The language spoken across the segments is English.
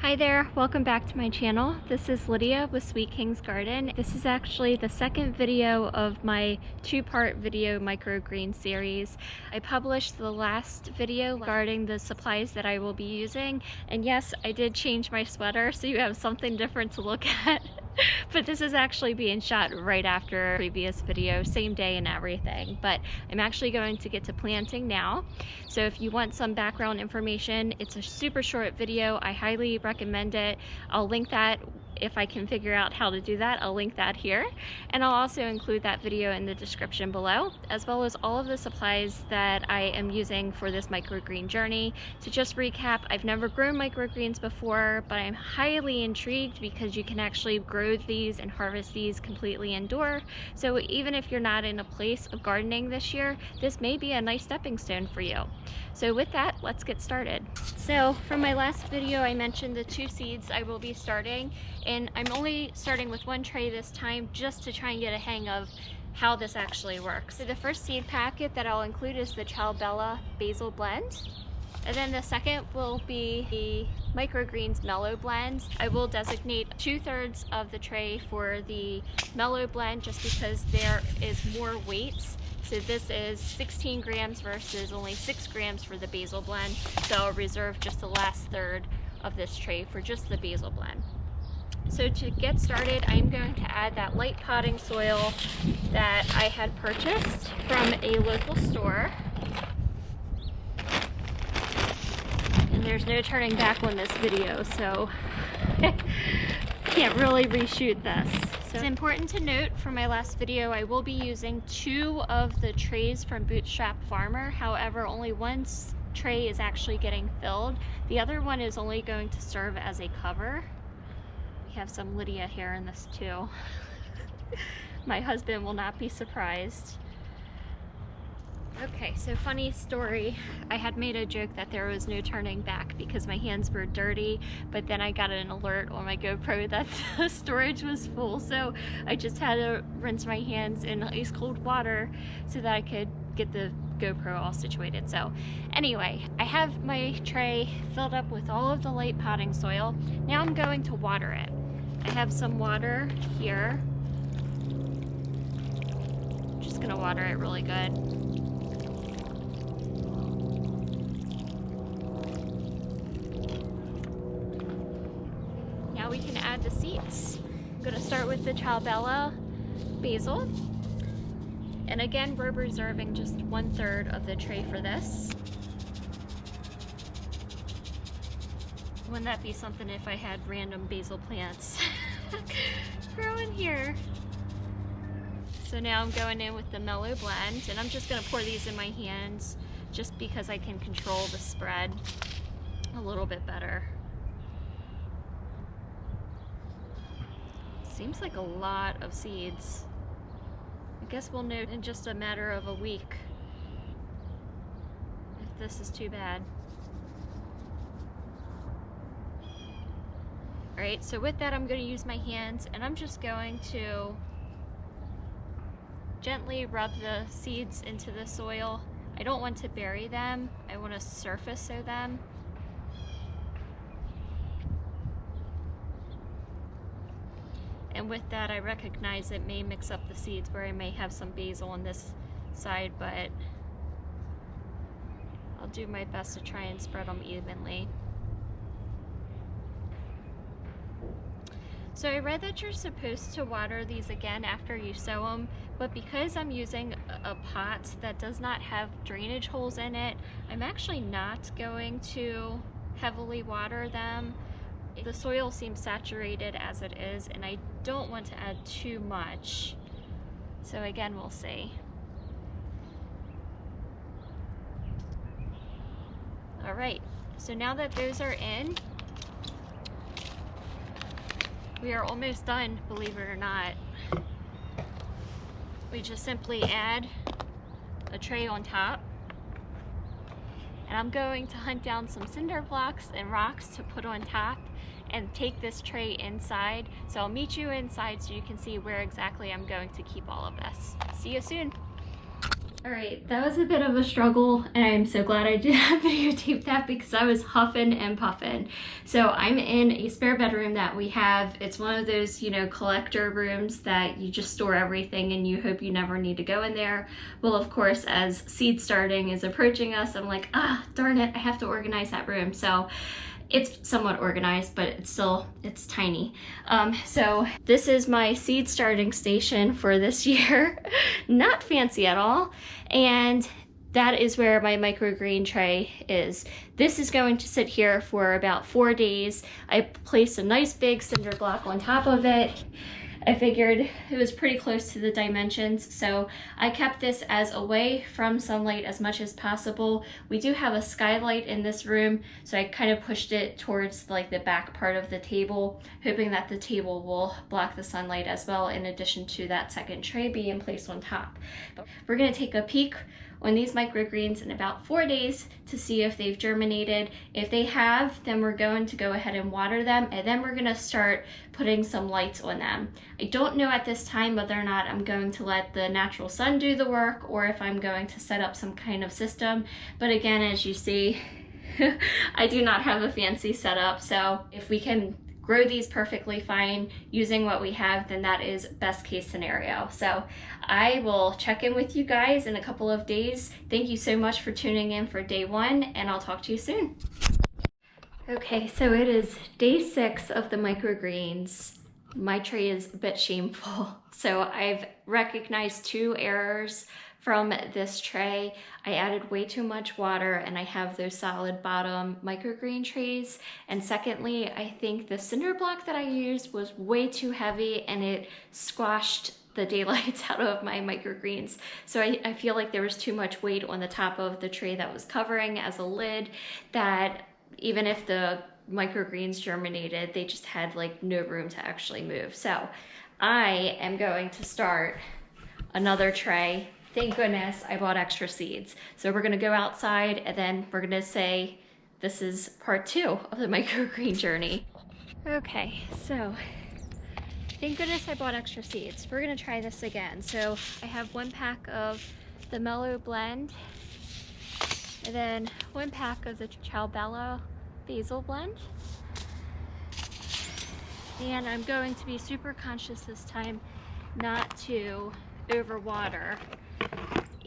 Hi there, welcome back to my channel. This is Lydia with Sweet King's Garden. This is actually the second video of my two-part video microgreen series. I published the last video regarding the supplies that I will be using, and yes, I did change my sweater so you have something different to look at. But this is actually being shot right after a previous video, same day and everything. But I'm actually going to get to planting now. So if you want some background information, it's a super short video. I highly recommend it. I'll link that if I can figure out how to do that. I'll link that here. And I'll also include that video in the description below, as well as all of the supplies that I am using for this microgreen journey. To just recap, I've never grown microgreens before, but I'm highly intrigued because you can actually grow these and harvest these completely indoor. So even if you're not in a place of gardening this year, this may be a nice stepping stone for you. So with that, let's get started. So from my last video, I mentioned the 2 seeds I will be starting, and I'm only starting with 1 tray this time just to try and get a hang of how this actually works. So the first seed packet that I'll include is the Bella Basil Blend. And then the second will be the Microgreens Mellow Blend. I will designate 2/3 of the tray for the Mellow Blend just because there is more weight. So this is 16 grams versus only 6 grams for the Basil Blend. So I'll reserve just the last third of this tray for just the Basil Blend. So to get started, I'm going to add that light potting soil that I had purchased from a local store. And there's no turning back on this video, so can't really reshoot this. So it's important to note from my last video, I will be using 2 of the trays from Bootstrap Farmer. However, only 1 tray is actually getting filled. The other one is only going to serve as a cover. We have some Lydia hair in this too. My husband will not be surprised. Okay, so funny story. I had made a joke that there was no turning back because my hands were dirty, but then I got an alert on my GoPro that the storage was full, so I just had to rinse my hands in ice cold water so that I could get the GoPro all situated. So anyway, I have my tray filled up with all of the light potting soil. Now I'm going to water it. I have some water here. Just gonna water it really good. Now we can add the seeds. I'm going to start with the Bella Basil. And again, we're reserving just 1/3 of the tray for this. Wouldn't that be something if I had random basil plants growing here? So now I'm going in with the Mellow Blend, and I'm just going to pour these in my hands just because I can control the spread a little bit better. Seems like a lot of seeds. I guess we'll know in just a matter of a week if this is too bad. Alright, so with that I'm going to use my hands, and I'm just going to gently rub the seeds into the soil. I don't want to bury them, I want to surface sow them. And with that, I recognize it may mix up the seeds where I may have some basil on this side, but I'll do my best to try and spread them evenly. So I read that you're supposed to water these again after you sow them, but because I'm using a pot that does not have drainage holes in it, I'm actually not going to heavily water them. The soil seems saturated as it is, and I don't want to add too much. So again, we'll see. All right, so now that those are in, we are almost done, believe it or not. We just simply add a tray on top. And I'm going to hunt down some cinder blocks and rocks to put on top and take this tray inside. So I'll meet you inside so you can see where exactly I'm going to keep all of this. See you soon. All right, that was a bit of a struggle, and I'm so glad I did not videotape that because I was huffing and puffing. So I'm in a spare bedroom that we have. It's one of those, you know, collector rooms that you just store everything and you hope you never need to go in there. Well, of course, as seed starting is approaching us, I'm like, darn it, I have to organize that room. So it's somewhat organized, but it's tiny. So this is my seed starting station for this year. Not fancy at all. And that is where my microgreen tray is. This is going to sit here for about 4 days. I placed a nice big cinder block on top of it. I figured it was pretty close to the dimensions, so I kept this as away from sunlight as much as possible. We do have a skylight in this room, so I kind of pushed it towards like the back part of the table, hoping that the table will block the sunlight as well, in addition to that second tray being placed on top. But we're gonna take a peek on these microgreens in about 4 days to see if they've germinated. If they have, then we're going to go ahead and water them, and then we're gonna start putting some lights on them. I don't know at this time whether or not I'm going to let the natural sun do the work or if I'm going to set up some kind of system. But again, as you see, I do not have a fancy setup, so if we can grow these perfectly fine using what we have, then that is best case scenario. So I will check in with you guys in a couple of days. Thank you so much for tuning in for day 1, and I'll talk to you soon. Okay, so it is day 6 of the microgreens. My tray is a bit shameful. So I've recognized 2 errors from this tray. I added way too much water, and I have those solid bottom microgreen trays. And secondly, I think the cinder block that I used was way too heavy and it squashed the daylights out of my microgreens. So I feel like there was too much weight on the top of the tray that was covering as a lid, that even if the microgreens germinated, they just had like no room to actually move. So I am going to start another tray. Thank goodness I bought extra seeds. So we're gonna go outside, and then we're gonna say this is part 2 of the microgreen journey. Okay, so thank goodness I bought extra seeds. We're gonna try this again. So I have 1 pack of the Mellow Blend, and then 1 pack of the Ciao Basil Blend. And I'm going to be super conscious this time not to overwater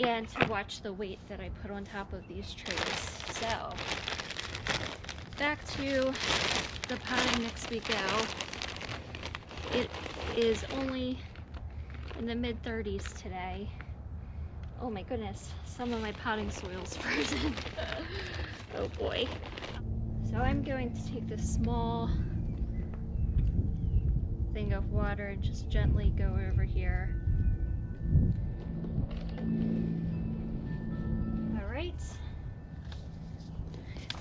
and to watch the weight that I put on top of these trays. So back to the potting mix we go. It is only in the mid-30s today. Oh my goodness, some of my potting soil's frozen. Oh boy. So I'm going to take this small thing of water and just gently go over here. All right,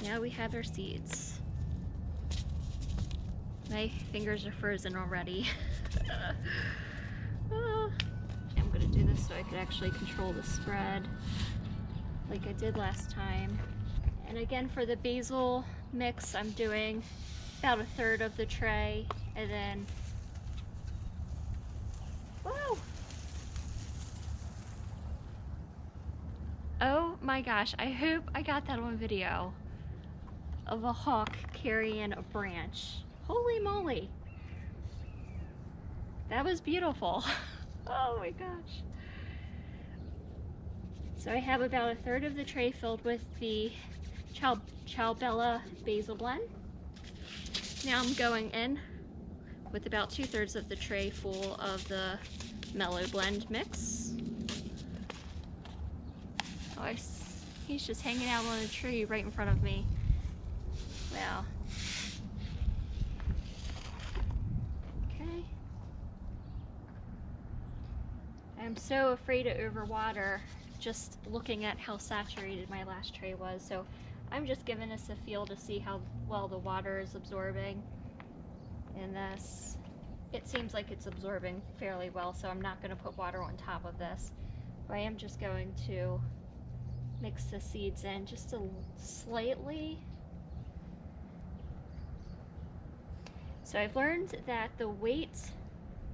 now we have our seeds. My fingers are frozen already. I'm gonna do this so I could actually control the spread like I did last time. And again, for the basil mix, I'm doing about 1/3 of the tray, and then, whoa! Oh my gosh, I hope I got that on video of a hawk carrying a branch. Holy moly! That was beautiful. Oh my gosh. So I have about 1/3 of the tray filled with the Ciao Basil Blend. Now I'm going in with about 2/3 of the tray full of the Mellow Blend mix. Oh, he's just hanging out on a tree right in front of me. Wow. Okay. I'm so afraid to overwater just looking at how saturated my last tray was. So I'm just giving this a feel to see how well the water is absorbing in this. It seems like it's absorbing fairly well, so I'm not going to put water on top of this. But I am just going to mix the seeds in just slightly. So I've learned that the weight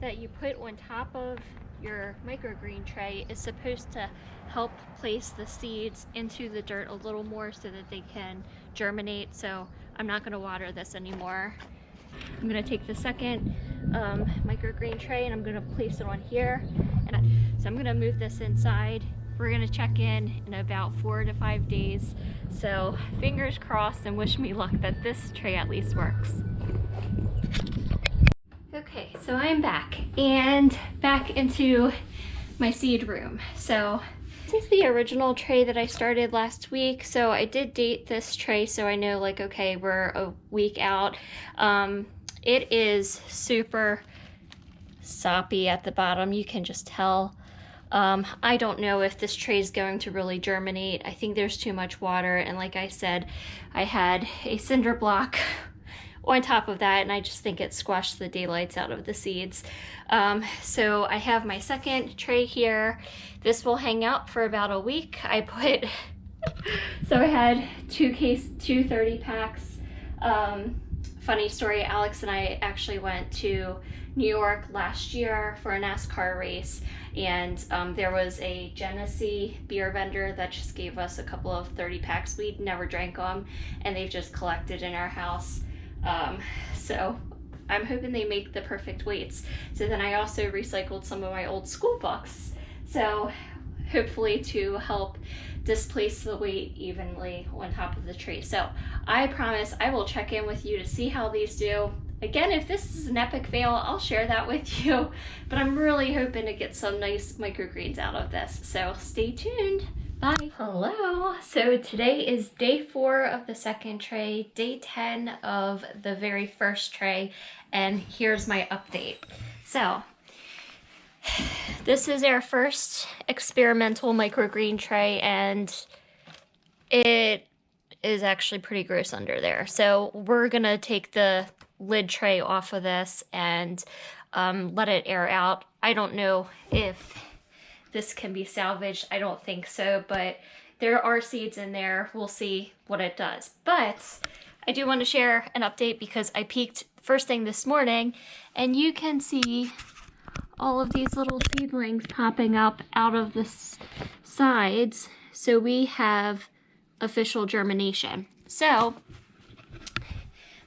that you put on top of your microgreen tray is supposed to help place the seeds into the dirt a little more so that they can germinate. So I'm not going to water this anymore. I'm going to take the second microgreen tray and I'm going to place it on here. So I'm going to move this inside. We're going to check in about 4 to 5 days. So fingers crossed and wish me luck that this tray at least works. Okay, so I'm back and back into my seed room. So this is the original tray that I started last week. So I did date this tray so I know, like, okay, we're a week out. It is super soppy at the bottom. You can just tell. I don't know if this tray is going to really germinate. I think there's too much water, and like I said, I had a cinder block on top of that, and I just think it squashed the daylights out of the seeds. So I have my second tray here. This will hang out for about a week. So I had two 30 packs. Funny story, Alex and I actually went to New York last year for a NASCAR race, and there was a Genesee beer vendor that just gave us a couple of 30 packs. We'd never drank them, and they've just collected in our house. So I'm hoping they make the perfect weights. So then I also recycled some of my old school books, so hopefully to help displace the weight evenly on top of the tray. So I promise I will check in with you to see how these do. Again, if this is an epic fail, I'll share that with you, but I'm really hoping to get some nice microgreens out of this. So stay tuned. Bye. Hello. So today is day 4 of the second tray, day 10 of the very first tray, and here's my update. So this is our first experimental microgreen tray, and it is actually pretty gross under there. So we're gonna take the lid tray off of this and let it air out. I don't know if this can be salvaged. I don't think so, but there are seeds in there. We'll see what it does. But I do want to share an update because I peeked first thing this morning, and you can see all of these little seedlings popping up out of the sides. So we have official germination. So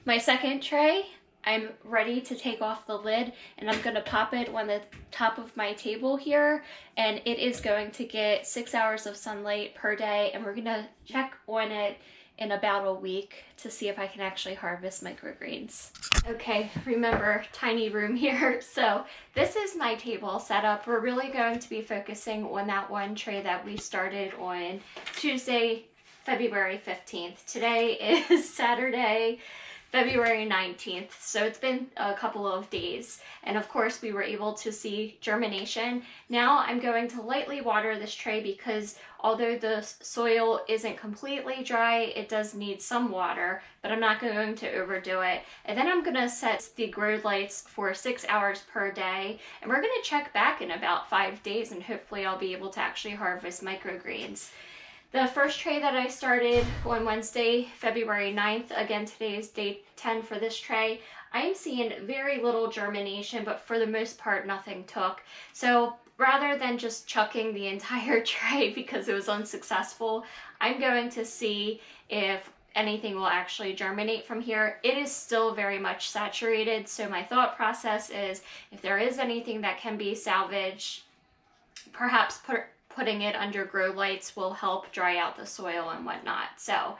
my second tray, I'm ready to take off the lid, and I'm gonna pop it on the top of my table here, and it is going to get 6 hours of sunlight per day, and we're gonna check on it in about a week to see if I can actually harvest microgreens. Okay, remember, tiny room here. So this is my table setup. We're really going to be focusing on that one tray that we started on Tuesday, February 15th. Today is Saturday, February 19th, so it's been a couple of days, and of course we were able to see germination. Now I'm going to lightly water this tray because although the soil isn't completely dry, it does need some water, but I'm not going to overdo it. And then I'm going to set the grow lights for 6 hours per day, and we're going to check back in about 5 days, and hopefully I'll be able to actually harvest microgreens. The first tray that I started on Wednesday, February 9th, again today is day 10 for this tray, I'm seeing very little germination, but for the most part nothing took. So rather than just chucking the entire tray because it was unsuccessful, I'm going to see if anything will actually germinate from here. It is still very much saturated, so my thought process is if there is anything that can be salvaged, perhaps putting it under grow lights will help dry out the soil and whatnot. So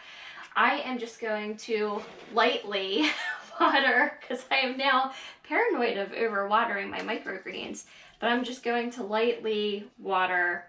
I am just going to lightly water because I am now paranoid of overwatering my microgreens, but I'm just going to lightly water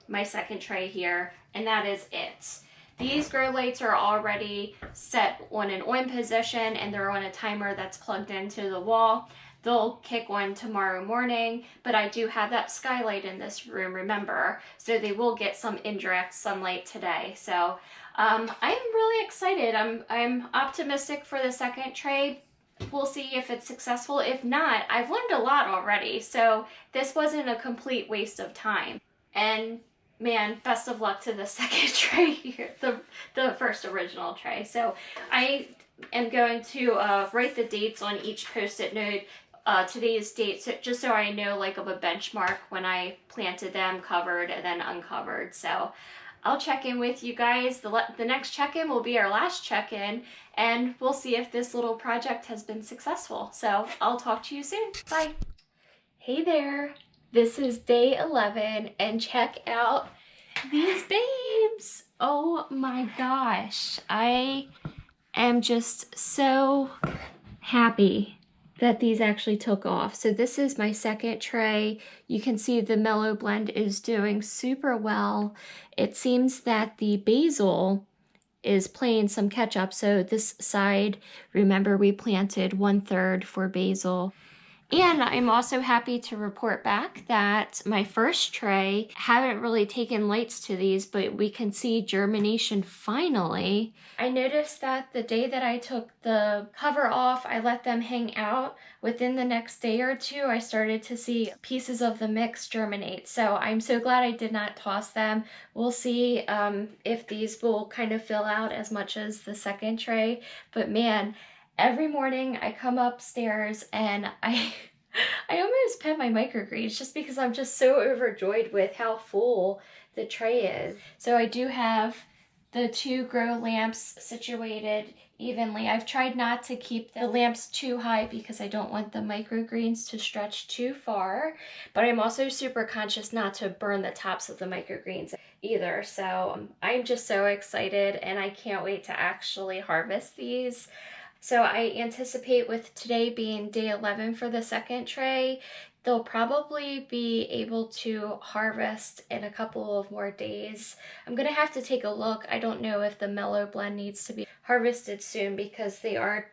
my second tray here, and that is it. These grow lights are already set on an on position, and they're on a timer that's plugged into the wall. They'll kick on tomorrow morning, but I do have that skylight in this room, remember, so they will get some indirect sunlight today. So I'm really excited. I'm optimistic for the second tray. We'll see if it's successful. If not, I've learned a lot already, so this wasn't a complete waste of time. And man, best of luck to the second tray here, the first original tray. So I am going to write the dates on each post-it note today's date, so just so I know like of a benchmark when I planted them, covered and then uncovered. So I'll check in with you guys. The next check-in will be our last check-in, and we'll see if this little project has been successful. So I'll talk to you soon. Bye. Hey there. This is day 11, and check out these babes. Oh my gosh. I am just so happy that these actually took off. So this is my second tray. You can see the mellow blend is doing super well. It seems that the basil is playing some catch up. So this side, remember we planted 1/3 for basil. And I'm also happy to report back that my first tray, haven't really taken lights to these, but we can see germination finally. I noticed that the day that I took the cover off, I let them hang out. Within the next day or two, I started to see pieces of the mix germinate. So I'm so glad I did not toss them. We'll see if these will kind of fill out as much as the second tray. But man, every morning I come upstairs and I almost pet my microgreens just because I'm just so overjoyed with how full the tray is. So I do have the 2 grow lamps situated evenly. I've tried not to keep the lamps too high because I don't want the microgreens to stretch too far, but I'm also super conscious not to burn the tops of the microgreens either. So I'm just so excited and I can't wait to actually harvest these. So I anticipate with today being day 11 for the second tray, they'll probably be able to harvest in a couple of more days. I'm gonna have to take a look. I don't know if the mellow blend needs to be harvested soon because they are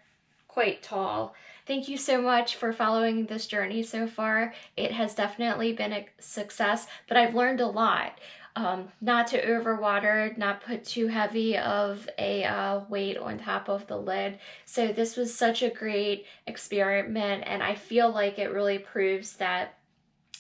quite tall. Thank you so much for following this journey so far. It has definitely been a success, but I've learned a lot. Not to overwater, not put too heavy of a weight on top of the lid. So this was such a great experiment, and I feel like it really proves that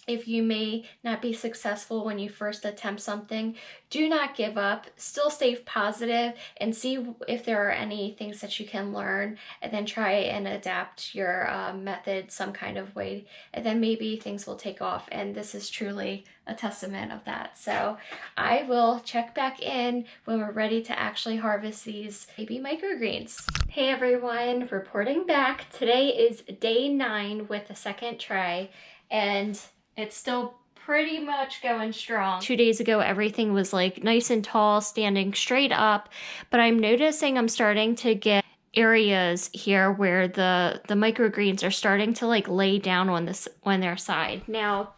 if you may not be successful when you first attempt something, do not give up. Still stay positive and see if there are any things that you can learn, and then try and adapt your method some kind of way, and then maybe things will take off. And this is truly a testament of that. So I will check back in when we're ready to actually harvest these baby microgreens. Hey everyone, reporting back. Today is day 9 with the second tray, and it's still pretty much going strong. 2 days ago, everything was like nice and tall, standing straight up, but I'm noticing I'm starting to get areas here where the microgreens are starting to like lay down on their side. Now,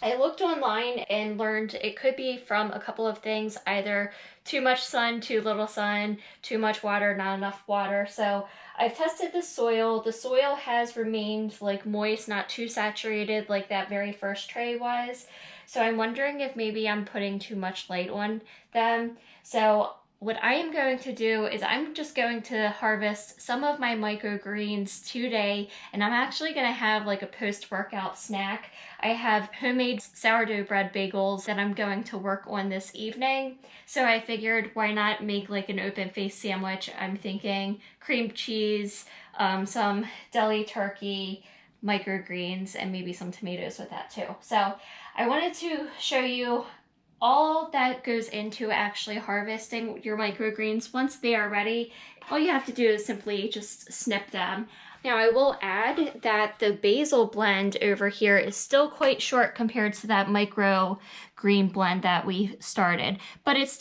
I looked online and learned it could be from a couple of things, either too much sun, too little sun, too much water, not enough water. So I've tested the soil. The soil has remained like moist, not too saturated like that very first tray was. So I'm wondering if maybe I'm putting too much light on them. So what I am going to do is I'm just going to harvest some of my microgreens today, and I'm actually going to have like a post-workout snack. I have homemade sourdough bread bagels that I'm going to work on this evening. So I figured why not make like an open-faced sandwich. I'm thinking cream cheese, some deli turkey, microgreens, and maybe some tomatoes with that too. So I wanted to show you all that goes into actually harvesting your microgreens. Once they are ready, all you have to do is simply just snip them. Now I will add that the basil blend over here is still quite short compared to that micro green blend that we started, but it's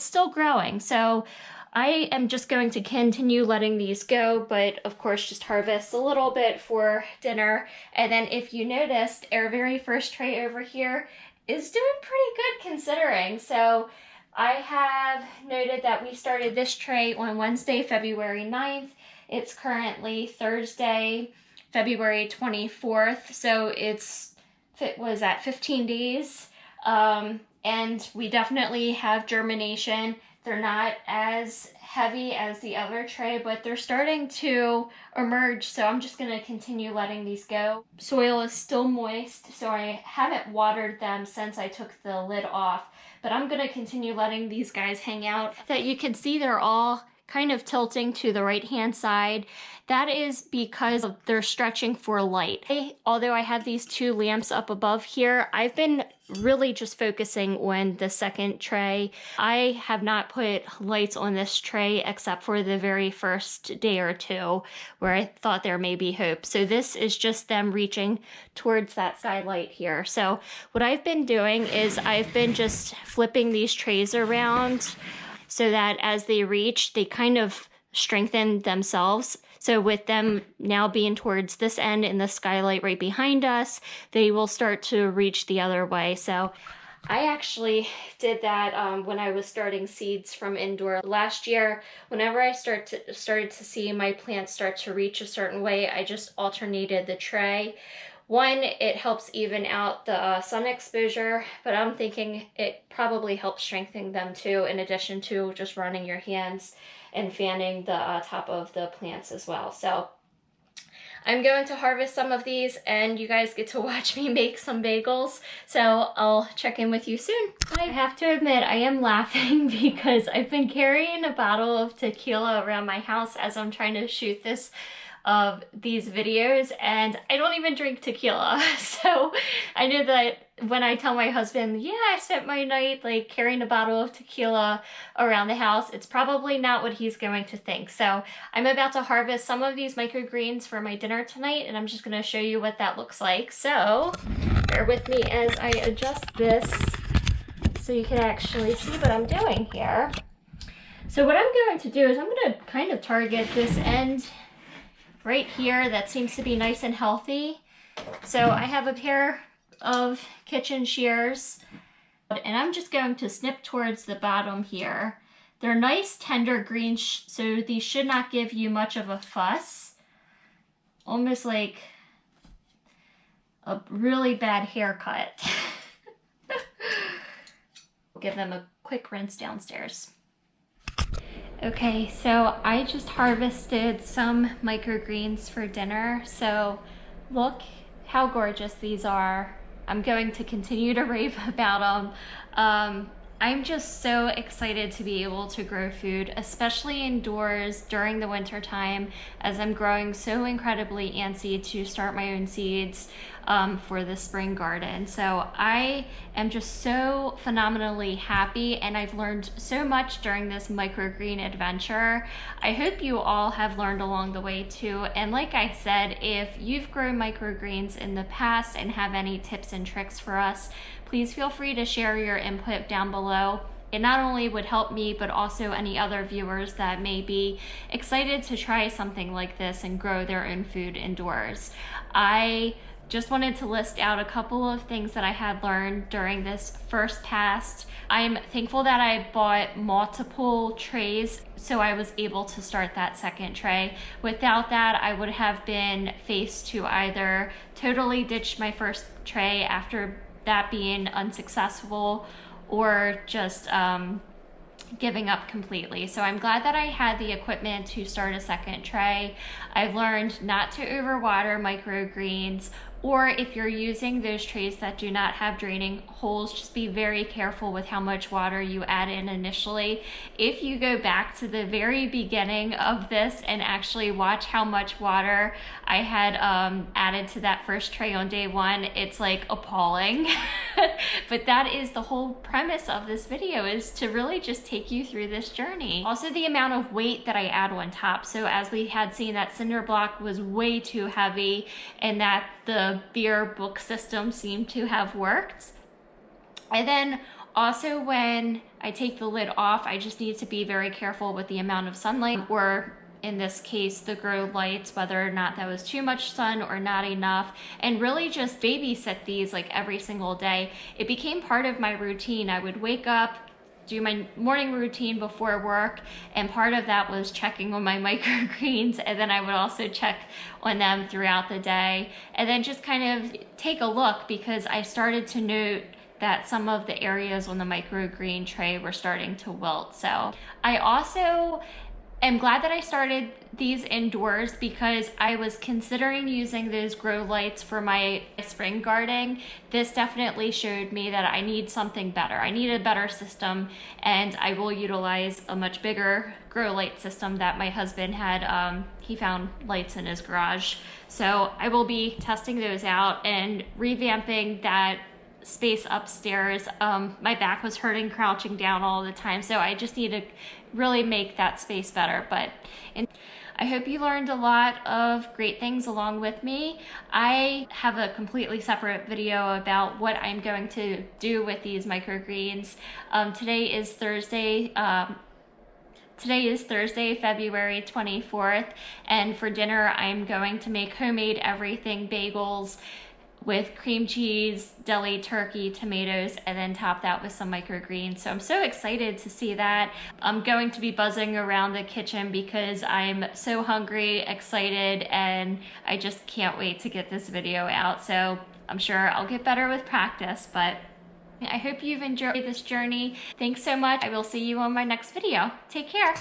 still growing. So I am just going to continue letting these go, but of course just harvest a little bit for dinner. And then if you noticed, our very first tray over here is doing pretty good considering. So I have noted that we started this tray on Wednesday, February 9th. It's currently Thursday, February 24th. So it was at 15 days. And we definitely have germination. They're not as heavy as the other tray, but they're starting to emerge, so I'm just going to continue letting these go. Soil is still moist, so I haven't watered them since I took the lid off, but I'm going to continue letting these guys hang out. That you can see they're all kind of tilting to the right-hand side. That is because they're stretching for light. Although I have these two lamps up above here, I've been really just focusing on the second tray. I have not put lights on this tray except for the very first day or two where I thought there may be hope. So this is just them reaching towards that skylight here. So what I've been doing is I've been just flipping these trays around so that as they reach, they kind of strengthen themselves. So with them now being towards this end and the skylight right behind us, they will start to reach the other way. So I actually did that when I was starting seeds from indoor last year. Whenever I started to see my plants start to reach a certain way, I just alternated the tray. One, it helps even out the sun exposure, but I'm thinking it probably helps strengthen them too, in addition to just running your hands and fanning the top of the plants as well. So I'm going to harvest some of these and you guys get to watch me make some bagels. So I'll check in with you soon. I have to admit, I am laughing because I've been carrying a bottle of tequila around my house as I'm trying to shoot of these videos, and I don't even drink tequila. So I know that when I tell my husband, yeah, I spent my night like carrying a bottle of tequila around the house, it's probably not what he's going to think. So I'm about to harvest some of these microgreens for my dinner tonight, and I'm just going to show you what that looks like. So bear with me as I adjust this so you can actually see what I'm doing here. So what I'm going to do is I'm going to kind of target this end right here that seems to be nice and healthy. So I have a pair of kitchen shears and I'm just going to snip towards the bottom here. They're nice tender green, so these should not give you much of a fuss. Almost like a really bad haircut. Give them a quick rinse downstairs. Okay, so I just harvested some microgreens for dinner. So look how gorgeous these are. I'm going to continue to rave about them. I'm just so excited to be able to grow food, especially indoors during the winter time, as I'm growing so incredibly antsy to start my own seeds for the spring garden. So I am just so phenomenally happy, and I've learned so much during this microgreen adventure. I hope you all have learned along the way too. And like I said, if you've grown microgreens in the past and have any tips and tricks for us, please feel free to share your input down below. It not only would help me, but also any other viewers that may be excited to try something like this and grow their own food indoors. I just wanted to list out a couple of things that I had learned during this first pass. I'm thankful that I bought multiple trays so I was able to start that second tray. Without that, I would have been faced to either totally ditch my first tray after that being unsuccessful, or just giving up completely. So I'm glad that I had the equipment to start a second tray. I've learned not to overwater microgreens, or if you're using those trays that do not have draining holes, just be very careful with how much water you add in initially. If you go back to the very beginning of this and actually watch how much water I had added to that first tray on day one, it's like appalling. But that is the whole premise of this video, is to really just take you through this journey. Also, the amount of weight that I add on top. So as we had seen, that cinder block was way too heavy, and that the beer book system seemed to have worked. And then also when I take the lid off, I just need to be very careful with the amount of sunlight, or in this case, the grow lights, whether or not that was too much sun or not enough, and really just babysit these like every single day. It became part of my routine. I would wake up, do my morning routine before work, and part of that was checking on my microgreens, and then I would also check on them throughout the day, and then just kind of take a look, because I started to note that some of the areas on the microgreen tray were starting to wilt. So I also I'm glad that I started these indoors because I was considering using those grow lights for my spring gardening. This definitely showed me that I need something better. I need a better system, and I will utilize a much bigger grow light system that my husband had. He found lights in his garage. So I will be testing those out and revamping that space upstairs. My back was hurting crouching down all the time, so I just need to really make that space better. But I hope you learned a lot of great things along with me. I have a completely separate video about what I'm going to do with these microgreens. Today is Thursday, February 24th, and for dinner I'm going to make homemade everything bagels with cream cheese, deli turkey, tomatoes, and then top that with some microgreens. So I'm so excited to see that. I'm going to be buzzing around the kitchen because I'm so hungry, excited, and I just can't wait to get this video out. So I'm sure I'll get better with practice, but I hope you've enjoyed this journey. Thanks so much. I will see you on my next video. Take care.